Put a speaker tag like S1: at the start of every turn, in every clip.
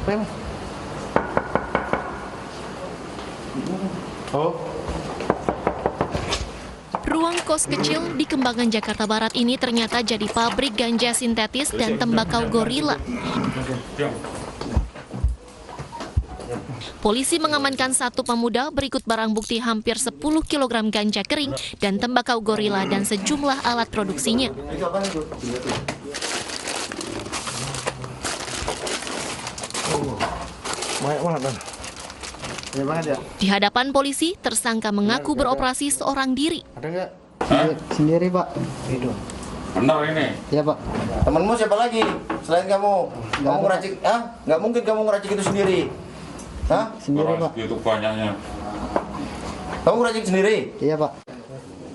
S1: Ruang kos kecil di Kembangan, Jakarta Barat ini ternyata jadi pabrik ganja sintetis dan tembakau gorila. Polisi mengamankan satu pemuda berikut barang bukti hampir 10 kg ganja kering dan tembakau gorila dan sejumlah alat produksinya. Di hadapan polisi, tersangka mengaku beroperasi seorang diri.
S2: Ada nggak? Sendiri, Pak. Itu.
S3: Benar ini?
S2: Iya, Pak.
S4: Temanmu siapa lagi selain kamu? Kamu ngeracik? Nggak mungkin kamu ngeracik itu sendiri. Hah?
S2: Sendiri, Pak.
S3: Itu banyaknya.
S4: Kamu ngeracik sendiri?
S2: Iya, Pak.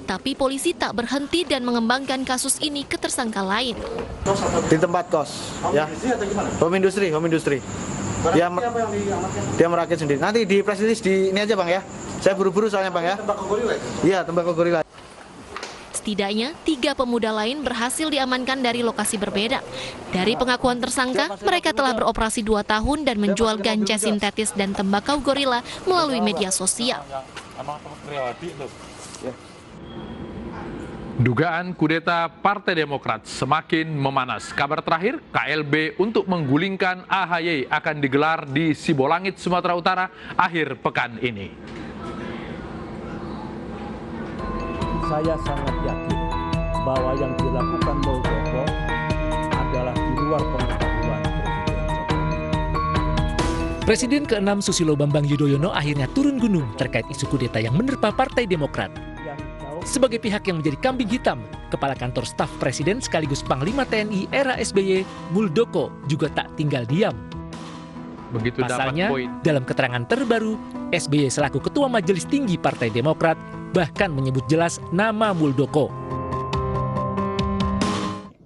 S1: Tapi polisi tak berhenti dan mengembangkan kasus ini ke tersangka lain.
S5: Di tempat kos, ya. Home industry. Dia merakit sendiri. Nanti di press release di ini aja, Bang, ya. Saya buru-buru soalnya, Bang, ya. Tembakau gorila? Iya, tembakau gorila.
S1: Setidaknya 3 pemuda lain berhasil diamankan dari lokasi berbeda. Dari pengakuan tersangka, mereka telah beroperasi 2 tahun dan menjual ganja sintetis dan tembakau gorila melalui media sosial.
S6: Dugaan kudeta Partai Demokrat semakin memanas. Kabar terakhir, KLB untuk menggulingkan AHY akan digelar di Sibolangit, Sumatera Utara akhir pekan ini.
S7: Saya sangat yakin bahwa yang dilakukan Muldoko adalah di luar pengetahuan Presiden Jokowi.
S8: Presiden ke-6 Susilo Bambang Yudhoyono akhirnya turun gunung terkait isu kudeta yang menerpa Partai Demokrat. Sebagai pihak yang menjadi kambing hitam, Kepala Kantor Staf Presiden sekaligus Panglima TNI era SBY, Muldoko juga tak tinggal diam.
S6: Begitu
S8: Pasalnya,
S6: dapat poin.
S8: dalam keterangan terbaru, SBY selaku Ketua Majelis Tinggi Partai Demokrat bahkan menyebut jelas nama Muldoko.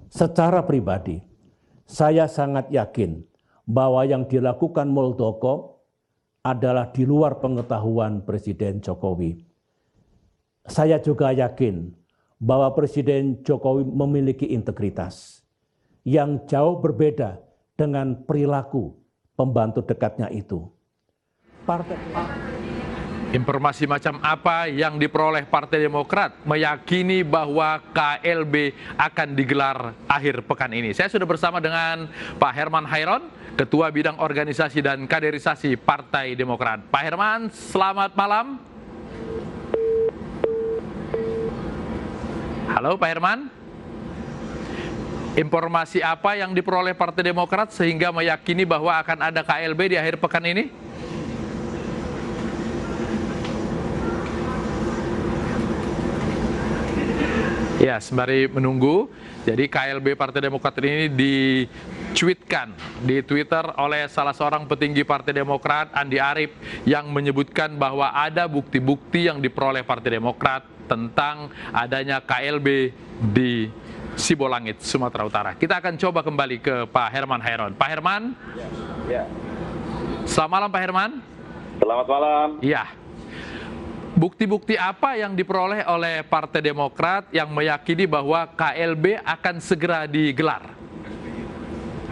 S7: Secara pribadi, saya sangat yakin bahwa yang dilakukan Muldoko adalah di luar pengetahuan Presiden Jokowi. Saya juga yakin bahwa Presiden Jokowi memiliki integritas yang jauh berbeda dengan perilaku pembantu dekatnya itu.
S6: Informasi macam apa yang diperoleh Partai Demokrat meyakini bahwa KLB akan digelar akhir pekan ini? Saya sudah bersama dengan Pak Herman Hairon, Ketua Bidang Organisasi dan Kaderisasi Partai Demokrat. Pak Herman, selamat malam. Halo Pak Herman. Informasi apa yang diperoleh Partai Demokrat sehingga meyakini bahwa akan ada KLB di akhir pekan ini? Ya, sembari menunggu, jadi KLB Partai Demokrat ini dicuitkan di Twitter oleh salah seorang petinggi Partai Demokrat, Andi Arief, yang menyebutkan bahwa ada bukti-bukti yang diperoleh Partai Demokrat tentang adanya KLB di Sibolangit, Sumatera Utara. Kita akan coba kembali ke Pak Herman Hairon. Pak Herman?
S9: Ya.
S6: Selamat malam Pak Herman.
S9: Selamat malam.
S6: Iya. Bukti-bukti apa yang diperoleh oleh Partai Demokrat yang meyakini bahwa KLB akan segera digelar?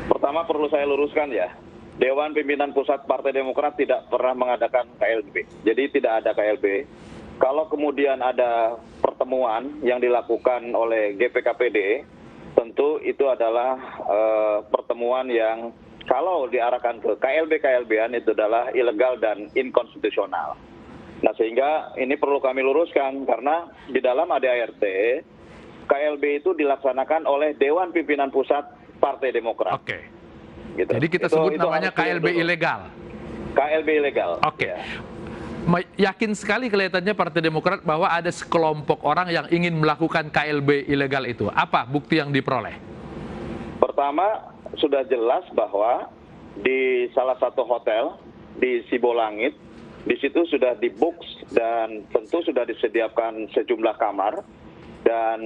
S9: Pertama perlu saya luruskan ya, Dewan Pimpinan Pusat Partai Demokrat tidak pernah mengadakan KLB. Jadi tidak ada KLB. Kalau kemudian ada pertemuan yang dilakukan oleh GPKPD, tentu itu adalah pertemuan yang kalau diarahkan ke KLB-KLB-an itu adalah ilegal dan inkonstitusional. Nah sehingga ini perlu kami luruskan karena di dalam ADART, KLB itu dilaksanakan oleh Dewan Pimpinan Pusat Partai Demokrat.
S6: Oke.
S9: Gitu.
S6: Jadi kita sebut namanya KLB ilegal.
S9: KLB ilegal.
S6: Oke.
S9: Ya.
S6: Yakin sekali kelihatannya Partai Demokrat bahwa ada sekelompok orang yang ingin melakukan KLB ilegal itu. Apa bukti yang diperoleh?
S9: Pertama, sudah jelas bahwa di salah satu hotel di Sibolangit, di situ sudah di-book dan tentu sudah disediakan sejumlah kamar. Dan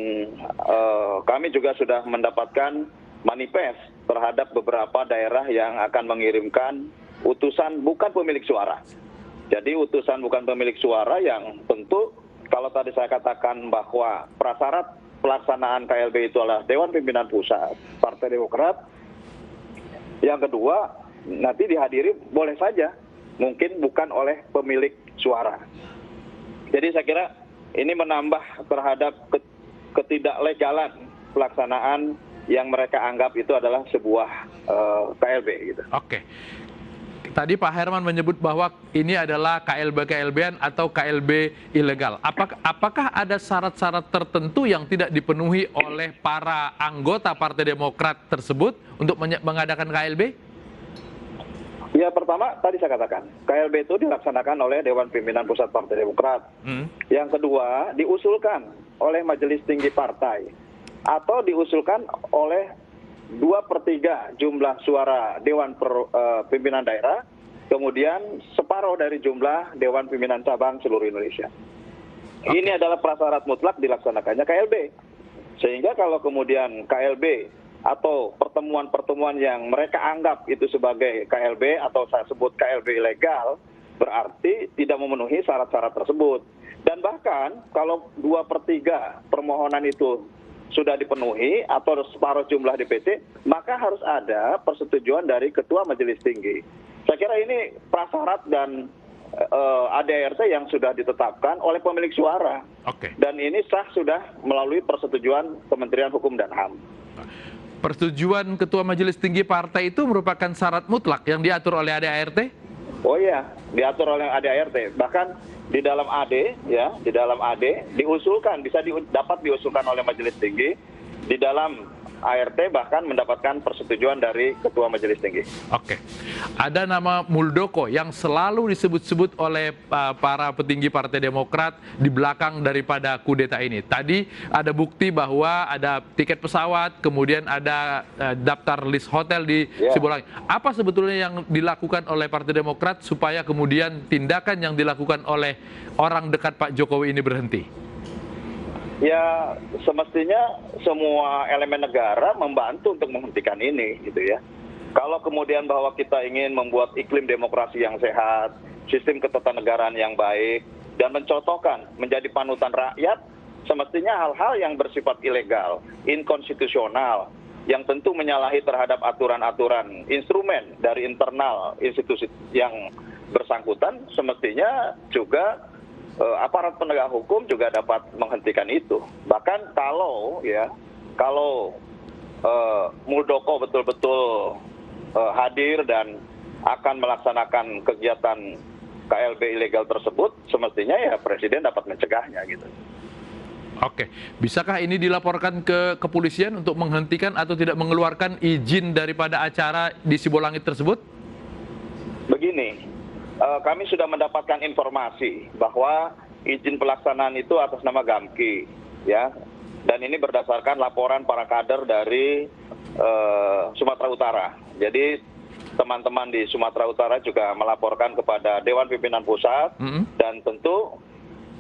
S9: kami juga sudah mendapatkan manifest terhadap beberapa daerah yang akan mengirimkan utusan bukan pemilik suara. Jadi utusan bukan pemilik suara yang tentu kalau tadi saya katakan bahwa prasyarat pelaksanaan KLB itu adalah Dewan Pimpinan Pusat Partai Demokrat. Yang kedua, nanti dihadiri boleh saja, mungkin bukan oleh pemilik suara. Jadi saya kira ini menambah terhadap ketidaklegalan pelaksanaan yang mereka anggap itu adalah sebuah KLB gitu.
S6: Oke. Tadi Pak Herman menyebut bahwa ini adalah KLB-KLB-an atau KLB ilegal. Apakah ada syarat-syarat tertentu yang tidak dipenuhi oleh para anggota Partai Demokrat tersebut untuk mengadakan KLB?
S9: Ya, pertama tadi saya katakan, KLB itu dilaksanakan oleh Dewan Pimpinan Pusat Partai Demokrat. Yang kedua, diusulkan oleh Majelis Tinggi Partai atau diusulkan oleh 2/3 jumlah suara Dewan Pimpinan Daerah, kemudian separuh dari jumlah Dewan Pimpinan Cabang seluruh Indonesia. Ini adalah prasyarat mutlak dilaksanakannya KLB. Sehingga kalau kemudian KLB atau pertemuan-pertemuan yang mereka anggap itu sebagai KLB atau saya sebut KLB ilegal, berarti tidak memenuhi syarat-syarat tersebut. Dan bahkan kalau 2/3 permohonan itu sudah dipenuhi atau separuh jumlah DPC, maka harus ada persetujuan dari Ketua Majelis Tinggi. Saya kira ini prasyarat dan ADART yang sudah ditetapkan oleh pemilik suara. Dan ini sah sudah melalui persetujuan Kementerian Hukum dan HAM.
S6: Persetujuan Ketua Majelis Tinggi Partai itu merupakan syarat mutlak yang diatur oleh ADART?
S9: Oh iya, diatur oleh ADART. Bahkan di dalam AD, ya, di dalam AD diusulkan, bisa dapat diusulkan oleh Majelis Tinggi, di dalam ART bahkan mendapatkan persetujuan dari Ketua Majelis Tinggi.
S6: Oke. Ada nama Muldoko yang selalu disebut-sebut oleh para petinggi Partai Demokrat di belakang daripada kudeta ini. Tadi ada bukti bahwa ada tiket pesawat, kemudian ada daftar list hotel di Sibolangit. Apa sebetulnya yang dilakukan oleh Partai Demokrat supaya kemudian tindakan yang dilakukan oleh orang dekat Pak Jokowi ini berhenti?
S9: Ya, semestinya semua elemen negara membantu untuk menghentikan ini, gitu ya. Kalau kemudian bahwa kita ingin membuat iklim demokrasi yang sehat, sistem ketatanegaraan yang baik, dan mencontohkan menjadi panutan rakyat, semestinya hal-hal yang bersifat ilegal, inkonstitusional, yang tentu menyalahi terhadap aturan-aturan instrumen dari internal institusi yang bersangkutan, semestinya juga aparat penegak hukum juga dapat menghentikan itu. Bahkan kalau Muldoko betul-betul hadir dan akan melaksanakan kegiatan KLB ilegal tersebut, semestinya ya Presiden dapat mencegahnya gitu.
S6: Oke, bisakah ini dilaporkan ke kepolisian untuk menghentikan atau tidak mengeluarkan izin daripada acara di Sibolangit tersebut?
S9: Begini. Kami sudah mendapatkan informasi bahwa izin pelaksanaan itu atas nama Gamki, ya, dan ini berdasarkan laporan para kader dari Sumatera Utara. Jadi teman-teman di Sumatera Utara juga melaporkan kepada Dewan Pimpinan Pusat, dan tentu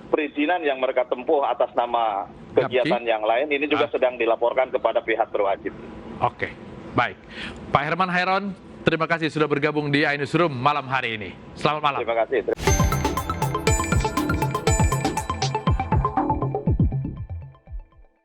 S9: perizinan yang mereka tempuh atas nama kegiatan yang lain ini juga sedang dilaporkan kepada pihak berwajib.
S6: Oke, baik. Pak Herman Hairon, terima kasih sudah bergabung di iNewsroom malam hari ini. Selamat malam.
S9: Terima kasih.